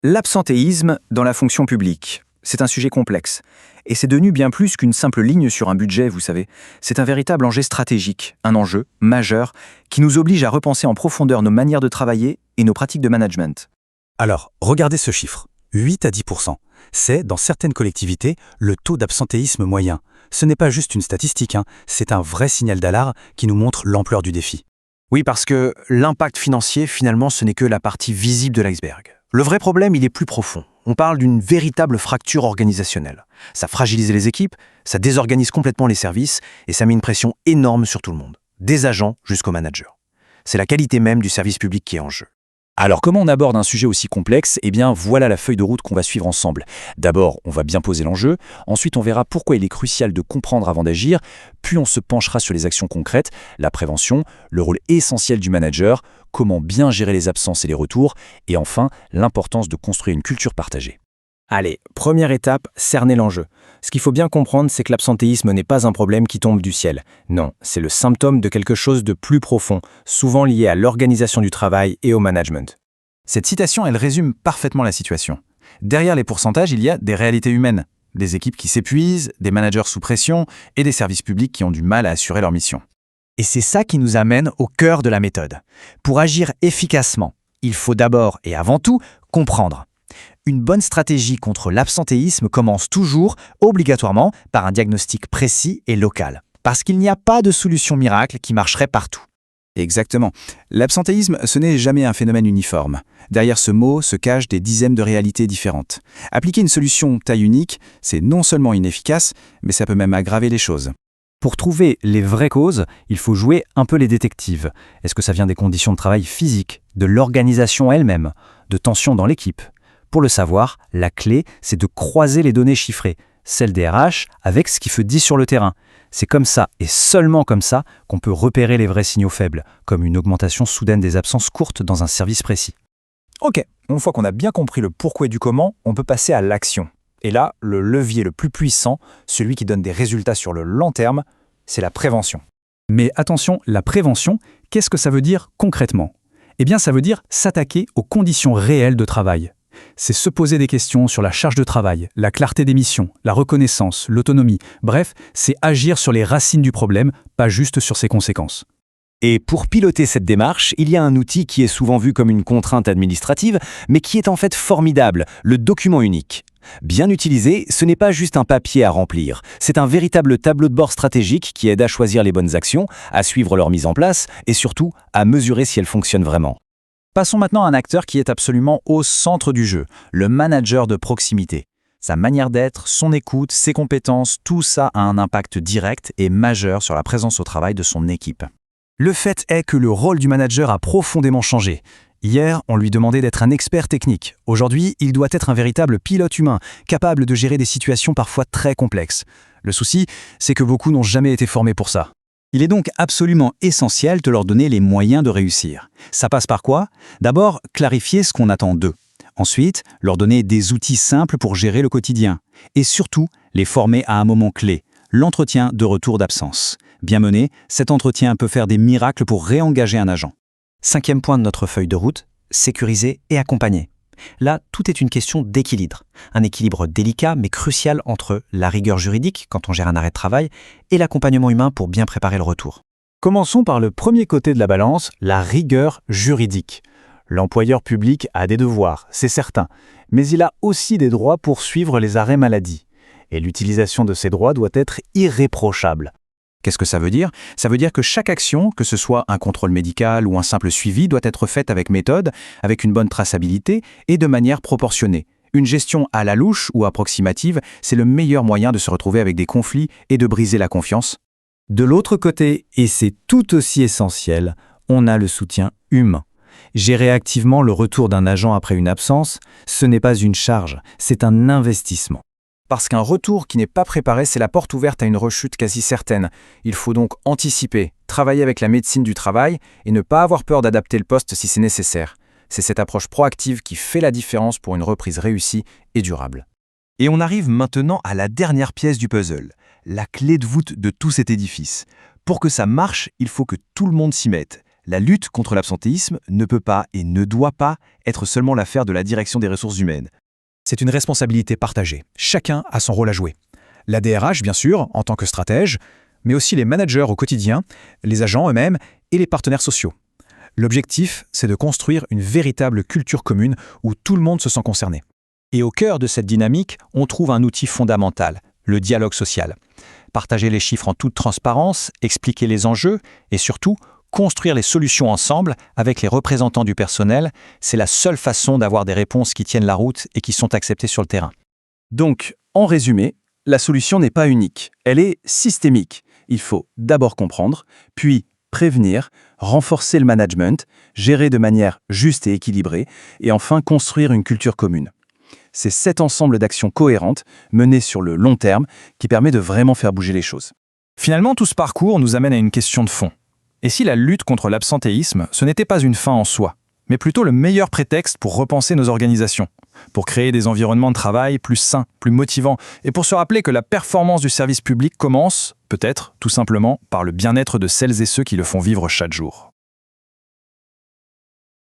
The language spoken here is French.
L'absentéisme dans la fonction publique, c'est un sujet complexe. Et c'est devenu bien plus qu'une simple ligne sur un budget, vous savez. C'est un véritable enjeu stratégique, un enjeu majeur, qui nous oblige à repenser en profondeur nos manières de travailler et nos pratiques de management. Alors, regardez ce chiffre, 8 à 10%. C'est, dans certaines collectivités, le taux d'absentéisme moyen. Ce n'est pas juste une statistique, c'est un vrai signal d'alarme qui nous montre l'ampleur du défi. Oui, parce que l'impact financier, finalement, ce n'est que la partie visible de l'iceberg. Le vrai problème, il est plus profond. On parle d'une véritable fracture organisationnelle. Ça fragilise les équipes, ça désorganise complètement les services et ça met une pression énorme sur tout le monde, des agents jusqu'aux managers. C'est la qualité même du service public qui est en jeu. Alors comment on aborde un sujet aussi complexe? Eh bien voilà la feuille de route qu'on va suivre ensemble. D'abord, on va bien poser l'enjeu, ensuite on verra pourquoi il est crucial de comprendre avant d'agir, puis on se penchera sur les actions concrètes, la prévention, le rôle essentiel du manager, comment bien gérer les absences et les retours, et enfin l'importance de construire une culture partagée. Allez, première étape, cerner l'enjeu. Ce qu'il faut bien comprendre, c'est que l'absentéisme n'est pas un problème qui tombe du ciel. Non, c'est le symptôme de quelque chose de plus profond, souvent lié à l'organisation du travail et au management. Cette citation, elle résume parfaitement la situation. Derrière les pourcentages, il y a des réalités humaines, des équipes qui s'épuisent, des managers sous pression et des services publics qui ont du mal à assurer leur mission. Et c'est ça qui nous amène au cœur de la méthode. Pour agir efficacement, il faut d'abord et avant tout comprendre. Une bonne stratégie contre l'absentéisme commence toujours, obligatoirement, par un diagnostic précis et local. Parce qu'il n'y a pas de solution miracle qui marcherait partout. Exactement. L'absentéisme, ce n'est jamais un phénomène uniforme. Derrière ce mot se cachent des dizaines de réalités différentes. Appliquer une solution taille unique, c'est non seulement inefficace, mais ça peut même aggraver les choses. Pour trouver les vraies causes, il faut jouer un peu les détectives. Est-ce que ça vient des conditions de travail physiques, de l'organisation elle-même, de tensions dans l'équipe? Pour le savoir, la clé, c'est de croiser les données chiffrées, celles des RH avec ce qui se dit sur le terrain. C'est comme ça, et seulement comme ça, qu'on peut repérer les vrais signaux faibles, comme une augmentation soudaine des absences courtes dans un service précis. Ok, une fois qu'on a bien compris le pourquoi et du comment, on peut passer à l'action. Et là, le levier le plus puissant, celui qui donne des résultats sur le long terme, c'est la prévention. Mais attention, la prévention, qu'est-ce que ça veut dire concrètement? Eh bien, ça veut dire s'attaquer aux conditions réelles de travail. C'est se poser des questions sur la charge de travail, la clarté des missions, la reconnaissance, l'autonomie. Bref, c'est agir sur les racines du problème, pas juste sur ses conséquences. Et pour piloter cette démarche, il y a un outil qui est souvent vu comme une contrainte administrative, mais qui est en fait formidable, le document unique. Bien utilisé, ce n'est pas juste un papier à remplir, c'est un véritable tableau de bord stratégique qui aide à choisir les bonnes actions, à suivre leur mise en place et surtout à mesurer si elles fonctionnent vraiment. Passons maintenant à un acteur qui est absolument au centre du jeu, le manager de proximité. Sa manière d'être, son écoute, ses compétences, tout ça a un impact direct et majeur sur la présence au travail de son équipe. Le fait est que le rôle du manager a profondément changé. Hier, on lui demandait d'être un expert technique. Aujourd'hui, il doit être un véritable pilote humain, capable de gérer des situations parfois très complexes. Le souci, c'est que beaucoup n'ont jamais été formés pour ça. Il est donc absolument essentiel de leur donner les moyens de réussir. Ça passe par quoi? D'abord, clarifier ce qu'on attend d'eux. Ensuite, leur donner des outils simples pour gérer le quotidien. Et surtout, les former à un moment clé, l'entretien de retour d'absence. Bien mené, cet entretien peut faire des miracles pour réengager un agent. 5e point de notre feuille de route, sécuriser et accompagner. Là, tout est une question d'équilibre. Un équilibre délicat mais crucial entre la rigueur juridique quand on gère un arrêt de travail et l'accompagnement humain pour bien préparer le retour. Commençons par le premier côté de la balance, la rigueur juridique. L'employeur public a des devoirs, c'est certain, mais il a aussi des droits pour suivre les arrêts maladie. Et l'utilisation de ces droits doit être irréprochable. Qu'est-ce que ça veut dire? Ça veut dire que chaque action, que ce soit un contrôle médical ou un simple suivi, doit être faite avec méthode, avec une bonne traçabilité et de manière proportionnée. Une gestion à la louche ou approximative, c'est le meilleur moyen de se retrouver avec des conflits et de briser la confiance. De l'autre côté, et c'est tout aussi essentiel, on a le soutien humain. Gérer activement le retour d'un agent après une absence, ce n'est pas une charge, c'est un investissement. Parce qu'un retour qui n'est pas préparé, c'est la porte ouverte à une rechute quasi certaine. Il faut donc anticiper, travailler avec la médecine du travail et ne pas avoir peur d'adapter le poste si c'est nécessaire. C'est cette approche proactive qui fait la différence pour une reprise réussie et durable. Et on arrive maintenant à la dernière pièce du puzzle, la clé de voûte de tout cet édifice. Pour que ça marche, il faut que tout le monde s'y mette. La lutte contre l'absentéisme ne peut pas et ne doit pas être seulement l'affaire de la direction des ressources humaines. C'est une responsabilité partagée. Chacun a son rôle à jouer. La DRH, bien sûr, en tant que stratège, mais aussi les managers au quotidien, les agents eux-mêmes et les partenaires sociaux. L'objectif, c'est de construire une véritable culture commune où tout le monde se sent concerné. Et au cœur de cette dynamique, on trouve un outil fondamental, le dialogue social. Partager les chiffres en toute transparence, expliquer les enjeux et surtout, construire les solutions ensemble avec les représentants du personnel, c'est la seule façon d'avoir des réponses qui tiennent la route et qui sont acceptées sur le terrain. Donc, en résumé, la solution n'est pas unique, elle est systémique. Il faut d'abord comprendre, puis prévenir, renforcer le management, gérer de manière juste et équilibrée, et enfin construire une culture commune. C'est cet ensemble d'actions cohérentes, menées sur le long terme, qui permet de vraiment faire bouger les choses. Finalement, tout ce parcours nous amène à une question de fond. Et si la lutte contre l'absentéisme, ce n'était pas une fin en soi, mais plutôt le meilleur prétexte pour repenser nos organisations, pour créer des environnements de travail plus sains, plus motivants, et pour se rappeler que la performance du service public commence, peut-être, tout simplement, par le bien-être de celles et ceux qui le font vivre chaque jour.